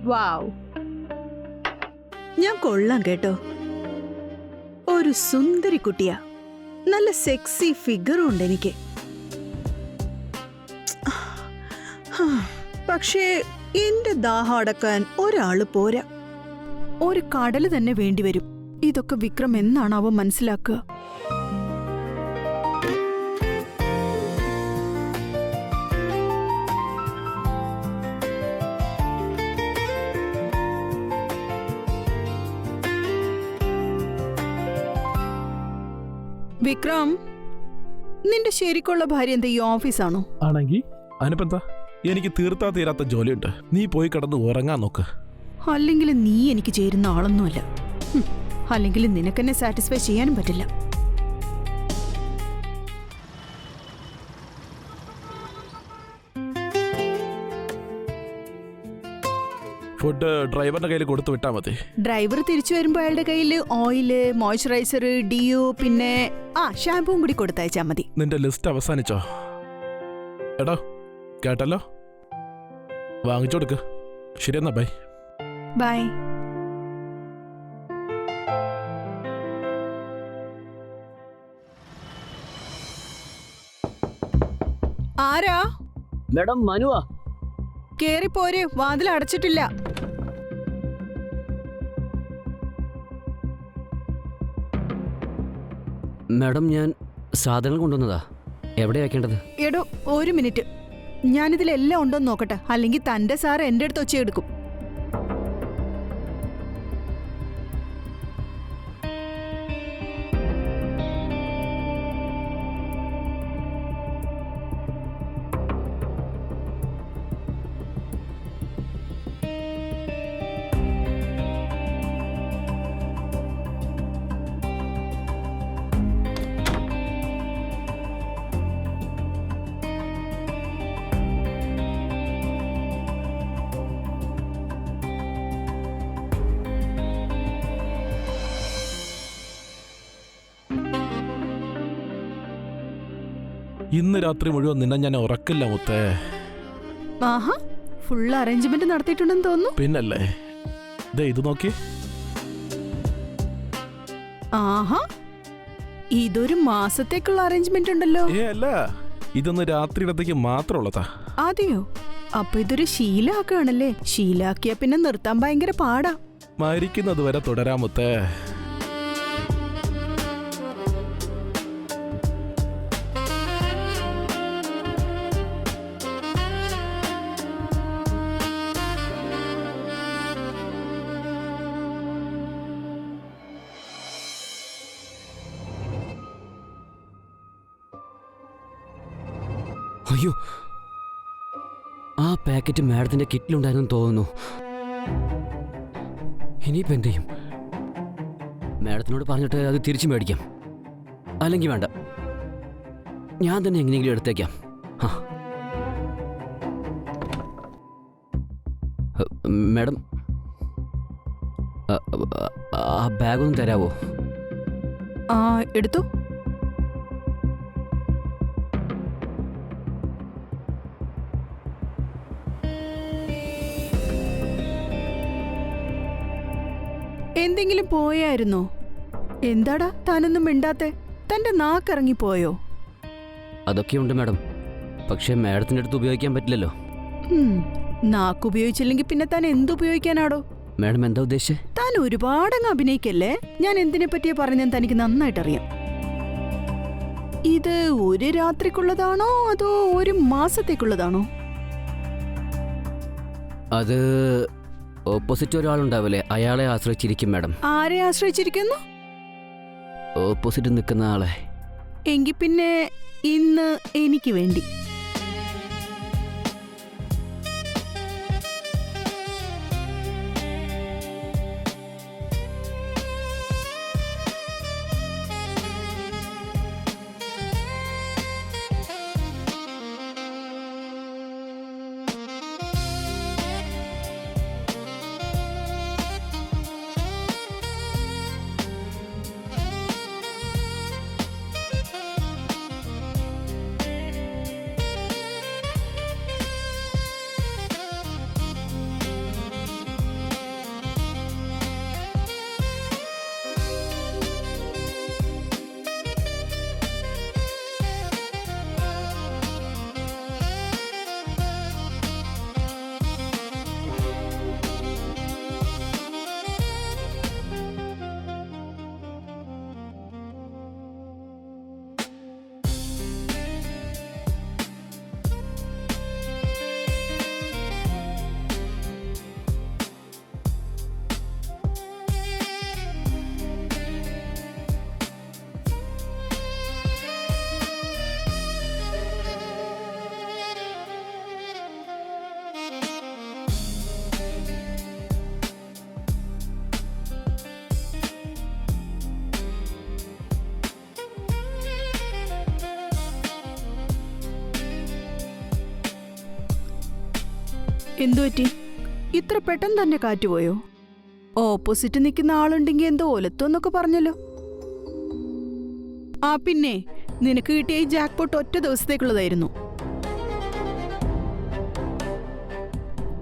വാവ്, ഞാൻ കൊള്ളാം കേട്ടോ. ഒരു സുന്ദരി കുട്ടിയാ, നല്ല സെക്സി ഫിഗറും ഉണ്ട് എനിക്ക്. പക്ഷേ എന്റെ ദാഹം അടക്കാൻ ഒരാള് പോരാ, ഒരു കടല് തന്നെ വേണ്ടിവരും. ഇതൊക്കെ വിക്രം എന്നാണ് അവൻ മനസ്സിലാക്കുക? വിക്രം, നിന്റെ ശരിക്കുള്ള ഭാര്യ എന്താ ഈ ഓഫീസാണോ? ആണെങ്കിൽ അതിനിപ്പെന്താ, എനിക്ക് തീർത്താ തീരാത്ത ജോലിയുണ്ട്. നീ പോയി കിടന്ന് ഉറങ്ങാൻ നോക്ക്. അല്ലെങ്കിൽ നീ എനിക്ക് ചേരുന്ന ആളൊന്നുമല്ല. അല്ലെങ്കിൽ നിനക്കെന്നെ സാറ്റിസ്ഫൈ ചെയ്യാനും പറ്റില്ല. ഫുഡ് ഡ്രൈവറിന്റെ കയ്യിൽ കൊടുത്തു വിട്ടാ മതി. ഡ്രൈവർ തിരിച്ചു വരുമ്പോ അയാളുടെ കയ്യിൽ ഓയില്, മോയ്സ്ചറൈസർ, ഡിയോ, പിന്നെ ഷാമ്പൂവും കൂടി കൊടുത്തയച്ചാ മതി. നിന്റെ ലിസ്റ്റ് അവസാനിച്ചോ? എടോ കേട്ടല്ലോ, വാങ്ങിച്ചു കൊടുക്ക്. ശരിയെന്നാ, ബൈ. ബൈ. ആരാ? മേഡം, മനുവാ. കേറിപ്പോര്, വാതിൽ അടച്ചിട്ടില്ല. മേഡം, ഞാൻ സാധനങ്ങൾ കൊണ്ടുവന്നതാ. എവിടെ വെക്കേണ്ടത്? എടോ, ഒരു മിനിറ്റ്, ഞാനിതിലെല്ലാം ഉണ്ടോന്ന് നോക്കട്ടെ. അല്ലെങ്കിൽ തന്റെ സാറ് എന്റെ അടുത്ത് ഒച്ചയെടുക്കും. ഇന്ന് രാത്രി മുഴുവൻ നിന്നെ ഞാൻ ഉറക്കില്ല മുത്തേ. ആഹാ, ഫുൾ അറേഞ്ച്മെന്റ് നടത്തിയിട്ടുണ്ടെന്ന് തോന്നുന്നു. പിന്നല്ലേ, ദേ ഇത് നോക്കി. ആഹാ, ഇതൊരു മാസത്തേക്കുള്ള അറേഞ്ച്മെന്റ് ഉണ്ടല്ലോ. അല്ല, ഇതൊന്ന് രാത്രിയിടത്തേക്ക് മാത്രമുള്ളതാ. അതെയോ? അപ്പൊ ഇതൊരു ശീലാക്കുകയാണല്ലേ? ശീലാക്കിയ പിന്നെ നിർത്താൻ ഭയങ്കര പാടാ. മരിക്കുന്നത് വരെ തുടരാമുത്തേ. അയ്യോ, ആ പാക്കറ്റ് മാഡത്തിന്റെ കിറ്റിലുണ്ടായിരുന്നു തോന്നുന്നു. ഇനിയിപ്പോൾ എന്ത് ചെയ്യും? മാഡത്തിനോട് പറഞ്ഞിട്ട് അത് തിരിച്ചു മേടിക്കാം. അല്ലെങ്കിൽ വേണ്ട, ഞാൻ തന്നെ എങ്ങനെയെങ്കിലും എടുത്തേക്കാം. മാഡം, ആ ബാഗൊന്നും തരാവോ? എടുത്തു. എന്തെങ്കിലും പോയായിരുന്നോ? എന്താടാ താനൊന്നും മിണ്ടാത്തെ? തന്റെ നാക്കിറങ്ങിപ്പോയോ? അതൊക്കെയുണ്ട് മാഡം, പക്ഷേ മാഡത്തിന്റെ അടുത്ത് ഉപയോഗിക്കാൻ പറ്റില്ലല്ലോ. നാക്ക് ഉപയോഗിച്ചില്ലെങ്കിൽ പിന്നെ താൻ എന്തുപയോഗിക്കാനാടോ? മാഡം എന്താ ഉദ്ദേശിച്ചേ? താൻ ഒരുപാടങ്ങ് അഭിനയിക്കല്ലേ. ഞാൻ എന്തിനെ പറ്റിയാ പറഞ്ഞെന്ന് തനിക്ക് നന്നായിട്ടറിയാം. ഇത് ഒരു രാത്രിക്കുള്ളതാണോ അതോ ഒരു മാസത്തേക്കുള്ളതാണോ? അത് ഓപ്പോസിറ്റ് ഒരാളുണ്ടാവില്ലേ, അയാളെ ആശ്രയിച്ചിരിക്കും മാഡം. ആരെ ആശ്രയിച്ചിരിക്കുന്നു? ഓപ്പോസിറ്റ് നിൽക്കുന്ന ആളെ. എങ്കിൽ പിന്നെ ഇന്ന് എനിക്ക് വേണ്ടി. എന്തുപറ്റി? ഇത്ര പെട്ടെന്ന് തന്നെ കാറ്റുപോയോ? ഓപ്പോസിറ്റ് നിൽക്കുന്ന ആളുണ്ടെങ്കിൽ എന്തോ ഒലത്തോന്നൊക്കെ പറഞ്ഞല്ലോ. ആ പിന്നെ നിനക്ക് കിട്ടിയ ഈ ജാക്ക്പോട്ട് ഒറ്റ ദിവസത്തേക്കുള്ളതായിരുന്നു.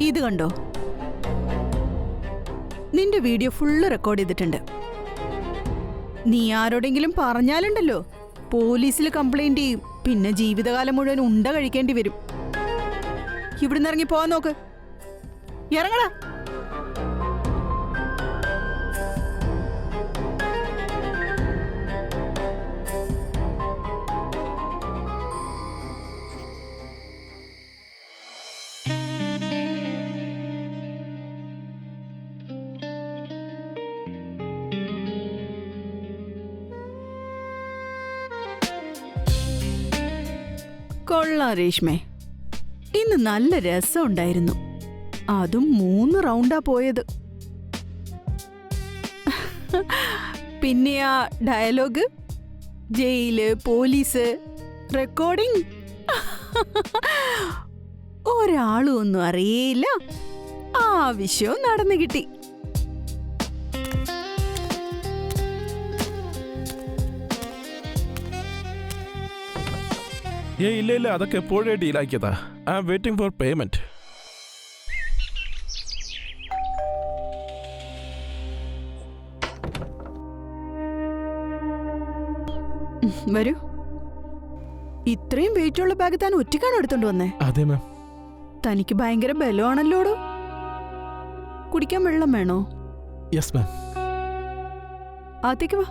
ഇത് കണ്ടോ, നിന്റെ വീഡിയോ ഫുള്ള് റെക്കോർഡ് ചെയ്തിട്ടുണ്ട്. നീ ആരോടെങ്കിലും പറഞ്ഞാലുണ്ടല്ലോ പോലീസിൽ കംപ്ലൈന്റ് ചെയ്യും. പിന്നെ ജീവിതകാലം മുഴുവൻ ഉണ്ട കഴിക്കേണ്ടി വരും. ഇവിടുന്ന് ഇറങ്ങി പോവാൻ നോക്ക്. ഇറങ്ങടാ. കൊള്ളാം രേഷ്മേ, ഇന്ന് നല്ല രസമുണ്ടായിരുന്നു. അതും 3 റൗണ്ടാ പോയത്. പിന്നെ ആ ഡയലോഗ്, ജയില്, പോലീസ്, റെക്കോർഡിംഗ്, ഒരാളും ഒന്നും അറിയില്ല. ആവശ്യവും നടന്നു കിട്ടി. ഇല്ല ഇല്ല, അതൊക്കെ എപ്പോഴേ ഡീലാക്കിയതാ. I am waiting for payment. വരൂ. ഇത്രയും വെയിറ്റുള്ള ബാഗ് താൻ ഒറ്റയ്ക്കാണ് എടുത്തോണ്ട് വന്നേ? അതെ മാം. തനിക്ക് ഭയങ്കര ബലമാണല്ലോടോ. കുടിക്കാൻ വെള്ളം വേണോ? Yes ma'am. അകത്തേക്ക് വാ.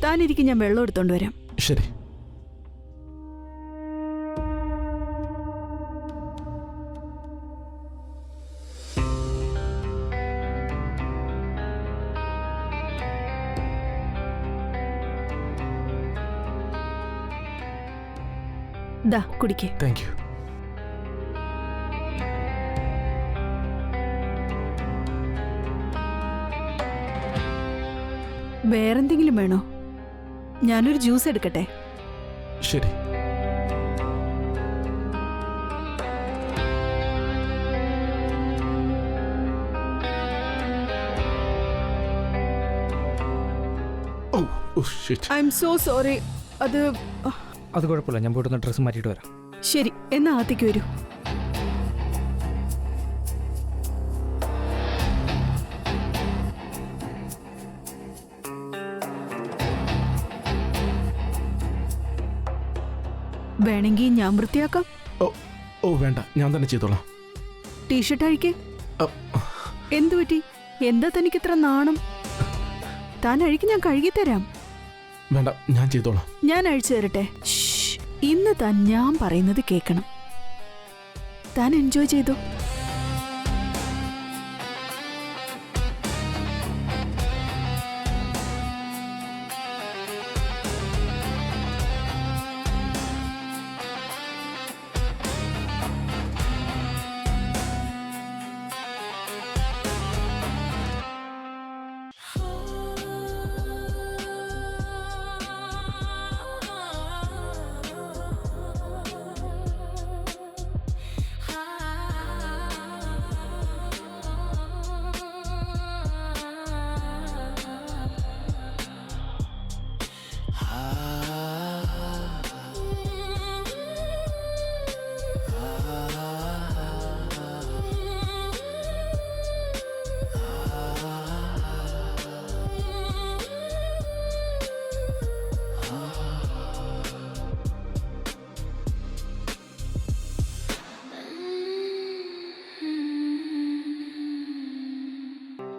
താനിരിക്കും, ഞാൻ വെള്ളം എടുത്തോണ്ട് വരാം. ശരി. ദാ കുടിക്കേ. Thank you. വേറെന്തെങ്കിലും വേണോ? ഞാനൊരു ജ്യൂസ് എടുക്കട്ടെ? ശരി. I am so sorry. അത് കുഴപ്പമില്ല, ഞാൻ പോയിട്ട് ഡ്രസ്സ് മാറ്റിയിട്ട് വരാം. ശരി, എന്നാ അകത്തേക്ക് വരൂ. വേണമെങ്കിൽ ഞാൻ വൃത്തിയാക്കാം. ഓ വേണ്ട, ഞാൻ തന്നെ ചെയ്തോളാം. ടീഷർട്ട് അഴിക്കേ. എന്തു പറ്റി? എന്താ തനിക്ക് ഇത്ര നാണം? താൻ അഴിക്ക്, ഞാൻ കഴുകിത്തരാം. വേണ്ട, ഞാൻ ചെയ്തോളാം. ഞാൻ അഴിച്ചു തരട്ടെ? ഇന്ന് താൻ ഞാൻ പറയുന്നത് കേൾക്കണം. താൻ എൻജോയ് ചെയ്തോ.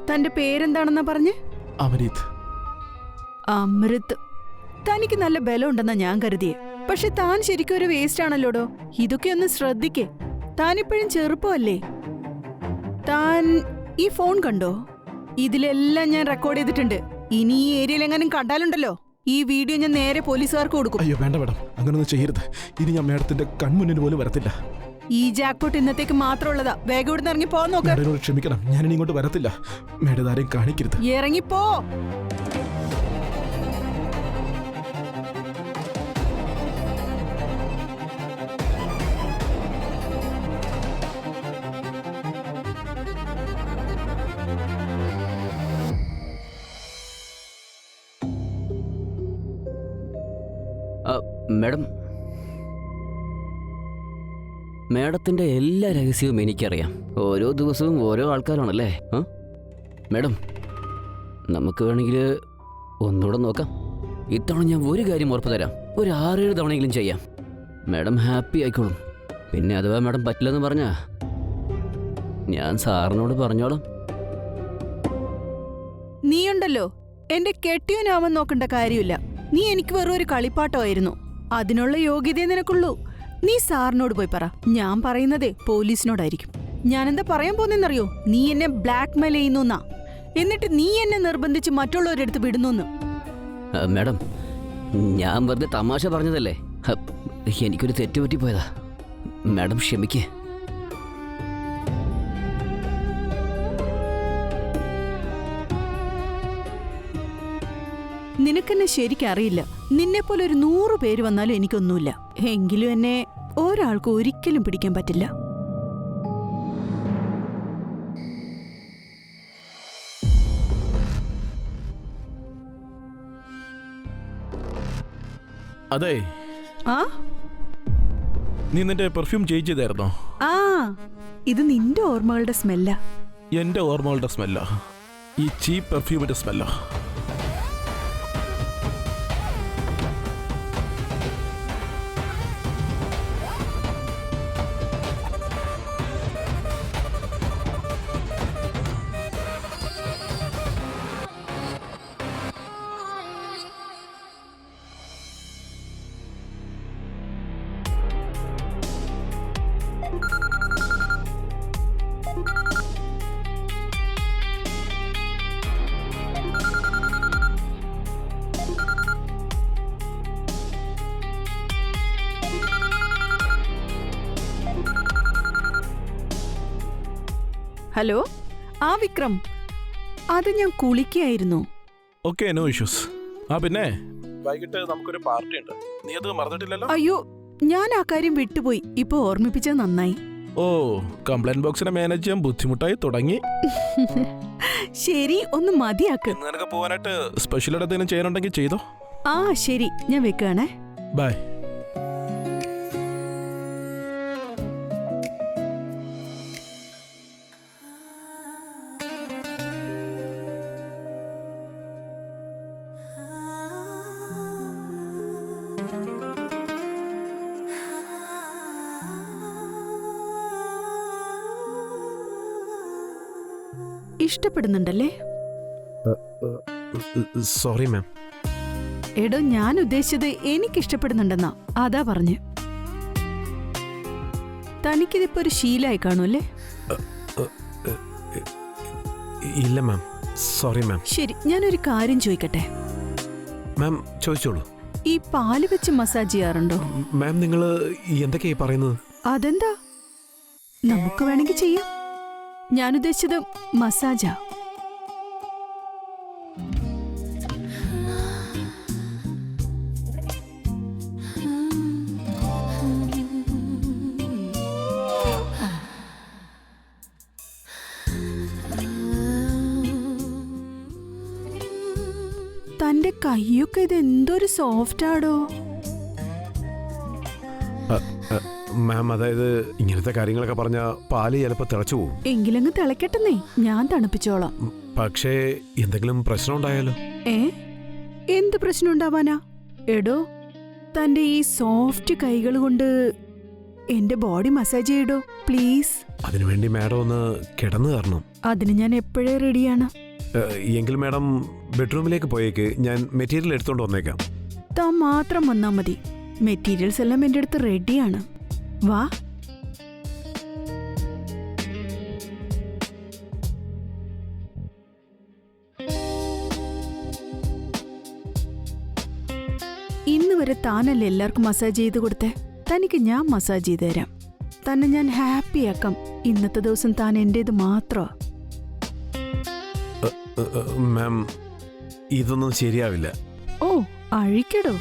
തന്റെ പേരെന്താണെന്നാ പറഞ്ഞ്? അമൃത്. അമൃത്. തനിക്ക് നല്ല ബലം ഉണ്ടെന്നാ ഞാൻ കരുതിയേ. പക്ഷെ താൻ ശരിക്കും ഒരു വേസ്റ്റ് ആണല്ലോടോ. ഇതൊക്കെ ഒന്ന് ശ്രദ്ധിക്കേ. താനിപ്പോഴും ചെറുപ്പമല്ലേ. താൻ ഈ ഫോൺ കണ്ടോ? ഇതിലെല്ലാം ഞാൻ റെക്കോർഡ് ചെയ്തിട്ടുണ്ട്. ഇനി ഈ ഏരിയയിൽ എങ്ങാനും കണ്ടാലുണ്ടല്ലോ, ഈ വീഡിയോ ഞാൻ നേരെ പോലീസുകാർക്ക് കൊടുക്കും. അയ്യോ വേണ്ട മേഡം, അങ്ങനൊന്നും ചെയ്യരുത്. ഇനി ഞാൻ മേഡത്തിന്റെ കൺമുന്നിൽ പോലും വരത്തില്ല. ഈ ജാക്ക്പോട്ട് ഇന്നത്തേക്ക് മാത്രമുള്ളതാ. വേഗം ഇവിടുന്ന് ഇറങ്ങി പോവാൻ നോക്ക്. മേഡനോട് ക്ഷമിക്കണം, ഞാനിനി ഇങ്ങോട്ട് വരത്തില്ല. മേഡം ആരെയും കാണിക്കരുത്. ഇറങ്ങിപ്പോ. മാഡം, മാഡത്തിൻ്റെ എല്ലാ രഹസ്യവും എനിക്കറിയാം. ഓരോ ദിവസവും ഓരോ ആൾക്കാരാണല്ലേ. മാഡം, നമുക്ക് വേണമെങ്കിൽ ഒന്നുകൂടെ നോക്കാം. ഇത്തവണ ഞാൻ ഒരു കാര്യം ഉറപ്പ് തരാം, ഒരു 6-7 തവണയെങ്കിലും ചെയ്യാം. മാഡം ഹാപ്പി ആയിക്കോളും. പിന്നെ അഥവാ മാഡം പറ്റില്ലെന്ന് പറഞ്ഞാ ഞാൻ സാറിനോട് പറഞ്ഞോളാം. നീയുണ്ടല്ലോ, എന്റെ കെട്ടിയനാവാൻ നോക്കേണ്ട കാര്യമില്ല. നീ എനിക്ക് വെറും ഒരു കളിപ്പാട്ടമായിരുന്നു. അതിനുള്ള യോഗ്യതയെ നിനക്കുള്ളൂ. നീ സാറിനോട് പോയി പറ. ഞാൻ പറയുന്നതേ പോലീസിനോടായിരിക്കും. ഞാനെന്താ പറയാൻ പോന്നെന്നറിയോ? നീ എന്നെ ബ്ലാക്ക് മെയിൽ ചെയ്യുന്നു, എന്നിട്ട് നീ എന്നെ നിർബന്ധിച്ച് മറ്റുള്ളവരെടുത്ത് വിടുന്നു. മാഡം, ഞാൻ വെറുതെ തമാശ പറഞ്ഞതല്ലേ. എനിക്കൊരു തെറ്റ് പറ്റിപ്പോയതാ. മാഡം ക്ഷമിക്കേ. നിനക്കെന്നെ ശരിക്കറിയില്ല. നിന്നെപ്പോലെ ഒരു 100 പേര് വന്നാലും എനിക്കൊന്നുമില്ല. എങ്കിലും എന്നെ ഒരാൾക്ക് ഒരിക്കലും പിടിക്കാൻ പറ്റില്ല. അതെ, ആ നീ നിന്റെ പെർഫ്യൂം ചേഞ്ച് ചെയ്തായിരുന്നോ? ആ ഇത് നിന്റെ ഓർമ്മകളുടെ സ്മെല്ലാ. എന്റെ ഓർമ്മകളുടെ സ്മെല്ലാ. ഈ ചീപ്പ് പെർഫ്യൂമിന്റെ സ്മെല്ലാ. ഹലോ, ആ വിക്രം, അത് ഞാൻ കുളിക്കായിരുന്നു. Okay, no issues. ആ പിന്നെ വൈകിട്ട് നമുക്കൊരു പാർട്ടി ഉണ്ട്. നീ അത് മറന്നിട്ടില്ലല്ലോ? അയ്യോ, ഞാൻ ആ കാര്യം വിട്ടുപോയി. ഇപ്പൊ ഓർമ്മിപ്പിച്ചത് നന്നായി. ഓ, കംപ്ലൈന്റ് ബോക്സിനെ മാനേജ് ചെയ്യാൻ ബുദ്ധിമുട്ടായി തുടങ്ങി. ശരി, ഒന്ന് മതിയാക്ക്. നിനക്ക് പോകാനായിട്ട് സ്പെഷ്യൽ എന്തെങ്കിലും ചെയ്യാനുണ്ടെങ്കിൽ ചെയ്തോ. ആ ശരി, ഞാൻ വെക്കുകയാണേ. ബൈ. ഇഷ്ടപ്പെടുന്നുണ്ടല്ലേ? Sorry ma'am. എടോ, ഞാൻ ഉദ്ദേശിച്ചത് എനിക്കിഷ്ടപ്പെടുന്നുണ്ടെന്നാ. അതാ പറഞ്ഞ്. തനിക്കിതിപ്പോ ഒരു ശീലമായി കാണുമല്ലേ? ഇല്ല മാം, സോറി മാം. ശരി, ഞാനൊരു കാര്യം ചോദിക്കട്ടെ? മാം ചോദിച്ചോളൂ. ഈ പാല് വെച്ച് മസാജ് ചെയ്യാറുണ്ടോ? മാം, നിങ്ങൾ എന്തൊക്കെയായി പറയുന്നത്? അതെന്താ, നമുക്ക് വേണമെങ്കിൽ ചെയ്യാം. ഞാൻ ഉദ്ദേശിച്ചത് മസാജാ. തന്റെ കൈയൊക്കെ ഇത് എന്തൊരു സോഫ്റ്റ് ആടോ. മാം, അതായത് ഇങ്ങനത്തെ കാര്യങ്ങളൊക്കെ പറഞ്ഞ പാല് ചിലപ്പോൾ തിളച്ചു പോകും. എങ്കിലങ്ങ് തിളക്കട്ടെന്നേ, ഞാൻ തണുപ്പിച്ചോളാം. പക്ഷേ എന്തെങ്കിലും പ്രശ്നം ഉണ്ടായാലോ? എന്ത് പ്രശ്നം ഉണ്ടാവാനാ? എടോ, തന്റെ ഈ സോഫ്റ്റ് കൈകൾ കൊണ്ട് എന്റെ ബോഡി മസാജ് ചെയ്യടോ പ്ലീസ്. അതിനുവേണ്ടി മാഡം ഒന്ന് കിടന്നു തരണം. അതിന് ഞാൻ എപ്പോഴേ റെഡിയാണ്. എങ്കിൽ മാഡം ബെഡ്റൂമിലേക്ക് പോയേക്ക്, ഞാൻ മെറ്റീരിയൽ എടുത്തോണ്ട് വന്നേക്കാം. താൻ മാത്രം വന്നാ മതി. മെറ്റീരിയൽസ് എല്ലാം എൻ്റെ അടുത്ത് റെഡിയാണ്. വാ. ഇന്ന് വരെ താനല്ലേ എല്ലാവർക്കും മസാജ് ചെയ്ത് കൊടുത്തേ. തനിക്ക് ഞാൻ മസാജ് ചെയ്ത് തരാം. തന്നെ ഞാൻ ഹാപ്പിയാക്കാം. ഇന്നത്തെ ദിവസം താൻ എൻ്റേത് മാത്രമാ. മാം, ഇതൊന്നും ശരിയാവില്ല. ഓ, അഴിക്കടോ.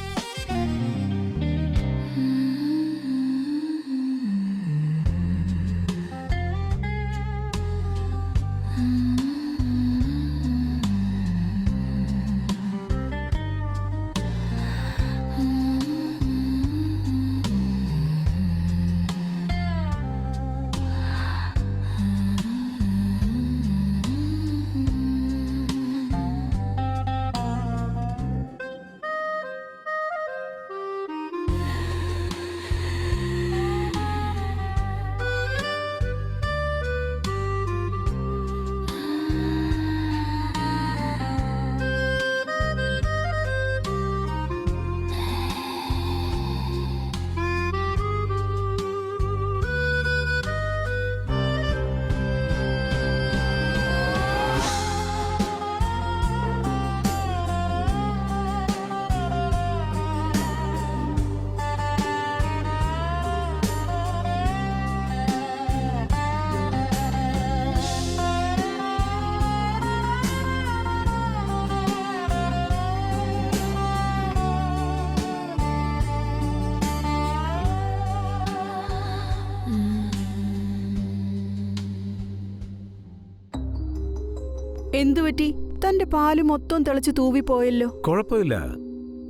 എന്തുപറ്റി? തന്റെ പാല് മൊത്തം തിളച്ച് തൂവിപ്പോയല്ലോ. കുഴപ്പമില്ല,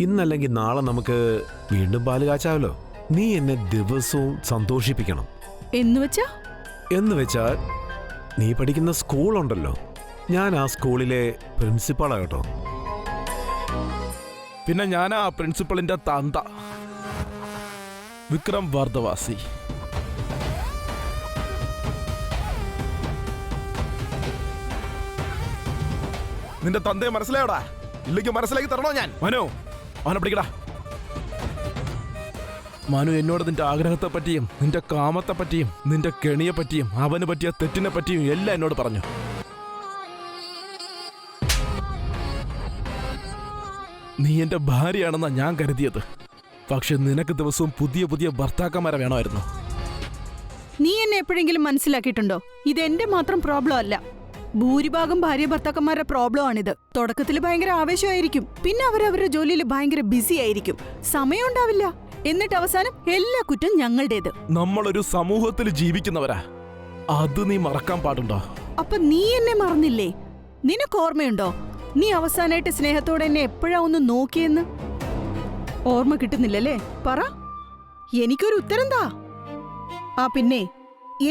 ഇന്നല്ലെങ്കിൽ നാളെ നമുക്ക് വീണ്ടും പാല് കാച്ചാവല്ലോ. നീ എന്നെ ദിവസവും സന്തോഷിപ്പിക്കണം. എന്നുവെച്ചാ? എന്ന് വെച്ചാൽ നീ പഠിക്കുന്ന സ്കൂളുണ്ടല്ലോ, ഞാൻ ആ സ്കൂളിലെ പ്രിൻസിപ്പാളാ കേട്ടോ. പിന്നെ ഞാനാ പ്രിൻസിപ്പളിന്റെ തന്ത വിക്രം വാർദ്ധവാസി. നിന്റെ തന്തയെ മനസ്സിലായോടാ? ഇല്ലെങ്കിൽ മനസ്സിലാക്കി തരണോ ഞാൻ? മനു, അവനെ പിടിക്കടാ. മനു എന്നോട് നിന്റെ ആഗ്രഹത്തെ പറ്റിയും നിന്റെ കാമത്തെ പറ്റിയും നിന്റെ കെണിയെ പറ്റിയും അവന് പറ്റിയ തെറ്റിനെ പറ്റിയും എല്ലാം എന്നോട് പറഞ്ഞു. നീ എന്റെ ഭാര്യയാണെന്നാ ഞാൻ കരുതിയത്. പക്ഷെ നിനക്ക് ദിവസവും പുതിയ പുതിയ ഭർത്താക്കന്മാരെ വേണമായിരുന്നു. നീ എന്നെ എപ്പോഴെങ്കിലും മനസ്സിലാക്കിയിട്ടുണ്ടോ? ഇതെന്റെ മാത്രം പ്രോബ്ലം അല്ല, ഭൂരിഭാഗം ഭാര്യ ഭർത്താക്കന്മാരുടെ പ്രോബ്ലം ആണിത്. തുടക്കത്തിൽ ഭയങ്കര ആവേശമായിരിക്കും, പിന്നെ അവരവരുടെ ജോലിയിൽ ഭയങ്കര ബിസി ആയിരിക്കും, സമയം ഉണ്ടാവില്ല. എന്നിട്ട് അവസാനം എല്ലാ കുറ്റം ഞങ്ങളുടേത്. നമ്മളൊരു സമൂഹത്തിൽ ജീവിക്കുന്നവരാ, അത് നീ മറക്കാൻ പാടുണ്ടോ? അപ്പൊ നീ എന്നെ മറന്നില്ലേ? നിനക്ക് ഓർമ്മയുണ്ടോ നീ അവസാനമായിട്ട് സ്നേഹത്തോടെ എന്നെ എപ്പോഴാ ഒന്ന് നോക്കിയെന്ന്? ഓർമ്മ കിട്ടുന്നില്ലല്ലേ? പറ, എനിക്കൊരു ഉത്തരം താ. ആ പിന്നെ,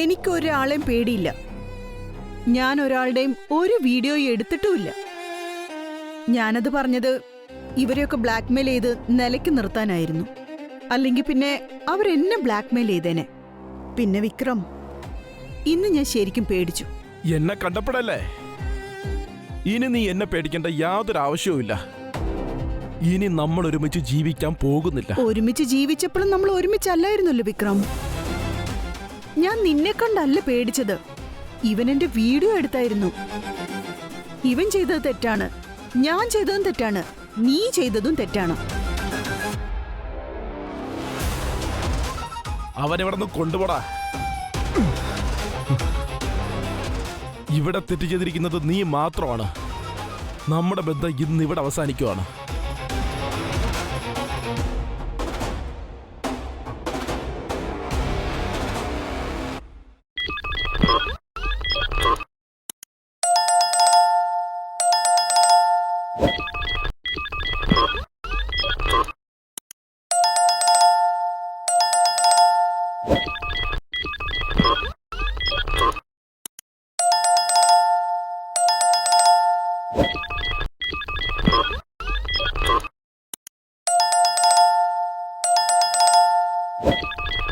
എനിക്കൊരാളെയും പേടിയില്ല. ഞാൻ ഒരാളുടെയും ഒരു വീഡിയോ എടുത്തിട്ടുമില്ല. ഞാനത് പറഞ്ഞത് ഇവരെയൊക്കെ ബ്ലാക്ക്മെയിൽ ചെയ്ത് നിലയ്ക്ക് നിർത്താനായിരുന്നു. അല്ലെങ്കിൽ പിന്നെ അവരെന്നെ ബ്ലാക്ക്മെയിൽ ചെയ്തേനെ. പിന്നെ വിക്രം, ഇന്ന് ഞാൻ ശരിക്കും പേടിച്ചു. എന്നെ കണ്ടപ്പോഴല്ലേ? ഇനി നീ എന്നെ പേടിക്കേണ്ട യാതൊരു ആവശ്യവുമില്ല. ഇനി നമ്മൾ ഒരുമിച്ച് ജീവിക്കാൻ പോകുന്നില്ല. ഒരുമിച്ച് ജീവിച്ചപ്പോഴും നമ്മൾ ഒരുമിച്ചല്ലായിരുന്നല്ലോ വിക്രം. ഞാൻ നിന്നെ കണ്ടല്ല പേടിച്ചത്, ഇവൻ എന്റെ വീഡിയോ എടുത്തായിരുന്നു. ഇവൻ ചെയ്തത് തെറ്റാണ്, ഞാൻ ചെയ്തതും തെറ്റാണ്, നീ ചെയ്തതും തെറ്റാണ്. അവനെവിടെ നിന്ന് കൊണ്ടുപോടാ. ഇവിടെ തെറ്റ് ചെയ്തിരിക്കുന്നത് നീ മാത്രമാണ്. നമ്മുടെ ബന്ധം ഇന്ന് ഇവിടെ അവസാനിക്കുവാണ്.